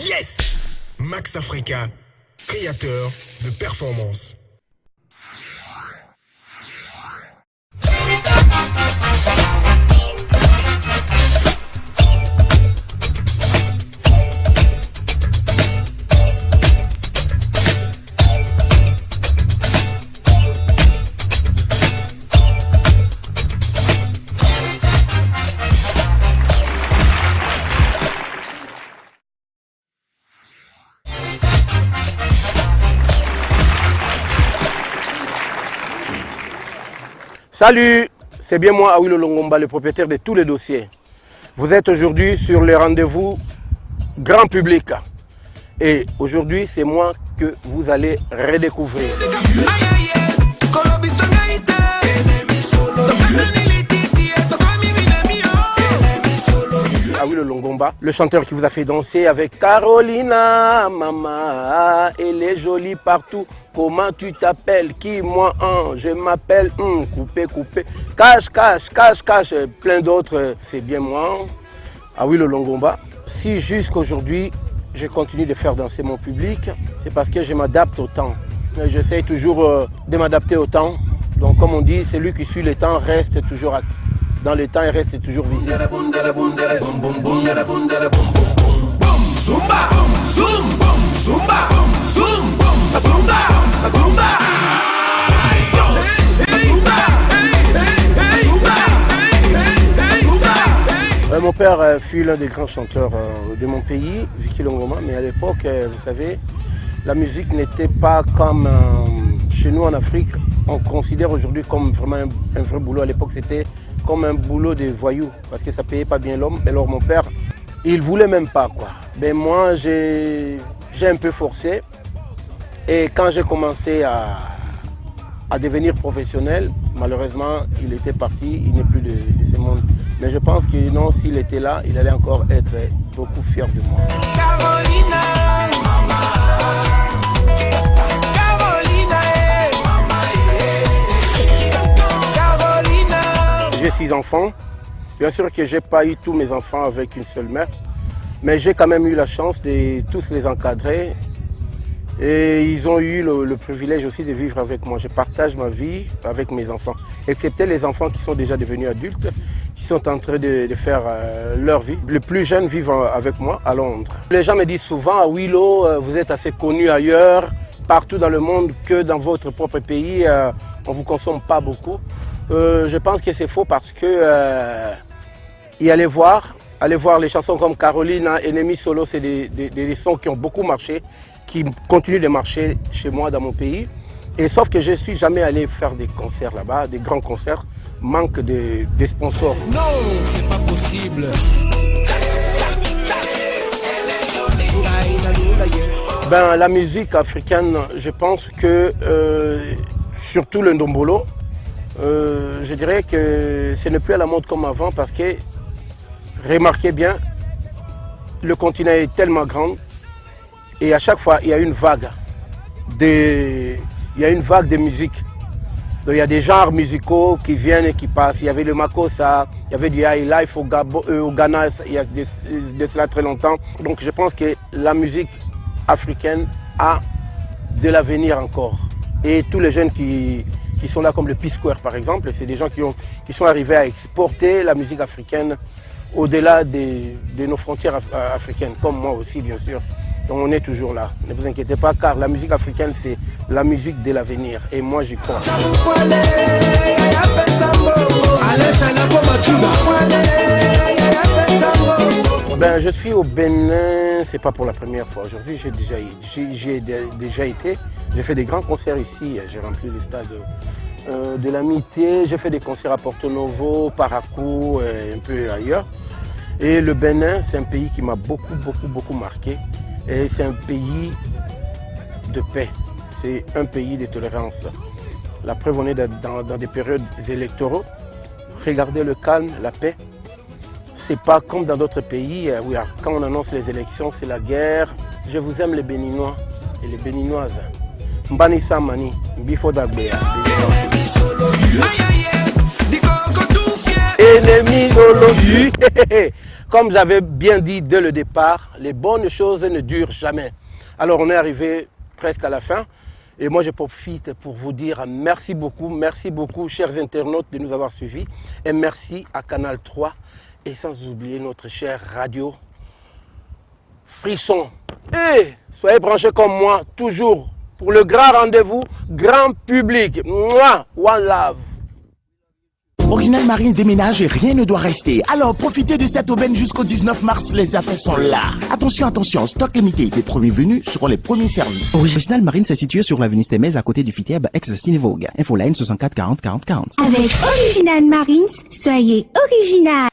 Yes! Max Africa, créateur de performance. Salut, c'est bien moi, Awilo Longomba, le propriétaire de tous les dossiers. Vous êtes aujourd'hui sur le rendez-vous grand public. Et aujourd'hui, c'est moi que vous allez redécouvrir. Awilo Longomba, le chanteur qui vous a fait danser avec Carolina, maman, elle est jolie partout. Comment tu t'appelles? Qui? Moi, je m'appelle coupé, coupé. Cache, cache, cache, cache. Plein d'autres. C'est bien moi, Awilo Longomba. Si jusqu'aujourd'hui, je continue de faire danser mon public, c'est parce que je m'adapte au temps. J'essaie toujours de m'adapter au temps. Donc, comme on dit, celui qui suit le temps reste toujours dans le temps et reste toujours visible. Mon père fut l'un des grands chanteurs de mon pays, Vicky Longoma, mais à l'époque, vous savez, la musique n'était pas comme chez nous en Afrique. On considère aujourd'hui comme vraiment un vrai boulot. À l'époque, c'était comme un boulot de voyou, parce que ça ne payait pas bien l'homme. Alors mon père, il ne voulait même pas, quoi. Ben moi, j'ai un peu forcé. Et quand j'ai commencé à devenir professionnel, malheureusement, il était parti, il n'est plus de ce monde. Mais je pense que non, s'il était là, il allait encore être beaucoup fier de moi. Carolina, Carolina. J'ai 6 enfants. Bien sûr que je n'ai pas eu tous mes enfants avec une seule mère, mais j'ai quand même eu la chance de tous les encadrer. Et ils ont eu le privilège aussi de vivre avec moi. Je partage ma vie avec mes enfants, excepté les enfants qui sont déjà devenus adultes, qui sont en train de faire leur vie. Les plus jeunes vivent avec moi à Londres. Les gens me disent souvent, Awilo, vous êtes assez connu ailleurs, partout dans le monde, que dans votre propre pays, on ne vous consomme pas beaucoup. Je pense que c'est faux parce que allez voir les chansons comme Carolina, Ennemi Solo, c'est des sons qui ont beaucoup marché, qui continuent de marcher chez moi dans mon pays. Et sauf que je ne suis jamais allé faire des concerts là-bas, des grands concerts, manque de sponsors. Non, c'est pas possible. Ben, la musique africaine, je pense que, surtout le ndombolo, je dirais que ce n'est plus à la mode comme avant parce que, remarquez bien, le continent est tellement grand et à chaque fois, il y a une vague de musique. Donc, il y a des genres musicaux qui viennent et qui passent. Il y avait le Makossa, il y avait du high life au Ghana, il y a de cela très longtemps. Donc je pense que la musique africaine a de l'avenir encore. Et tous les jeunes qui sont là, comme le P-Square par exemple, c'est des gens qui sont arrivés à exporter la musique africaine au-delà de nos frontières africaines, comme moi aussi bien sûr. Donc on est toujours là, ne vous inquiétez pas car la musique africaine c'est la musique de l'avenir et moi j'y crois. Ben, je suis au Bénin, c'est pas pour la première fois. Aujourd'hui j'ai déjà été, j'ai fait des grands concerts ici, j'ai rempli les stades de l'Amitié, j'ai fait des concerts à Porto Novo, Parakou et un peu ailleurs. Et le Bénin c'est un pays qui m'a beaucoup marqué. Et c'est un pays de paix, c'est un pays de tolérance. La preuve, on est dans des périodes électorales. Regardez le calme, la paix. C'est pas comme dans d'autres pays, où quand on annonce les élections, c'est la guerre. Je vous aime les Béninois et les Béninoises. Mbani Samani, Bifo Dagbea. Ennemis d'Ologie. Comme j'avais bien dit dès le départ, les bonnes choses ne durent jamais. Alors on est arrivé presque à la fin. Et moi je profite pour vous dire merci beaucoup, chers internautes de nous avoir suivis. Et merci à Canal 3 et sans oublier notre chère radio Frisson. Et soyez branchés comme moi, toujours pour le grand rendez-vous, grand public. Mouah, one love. Original Marines déménage et rien ne doit rester. Alors profitez de cette aubaine jusqu'au 19 mars, les affaires sont là. Attention, attention, stock limité. Les premiers venus seront les premiers servis. Original Marines est situé sur l'avenue Stémez à côté du Fiteb, ex-Cinevogue. Infoline 64 40 40 40. Avec Original Marines, soyez original.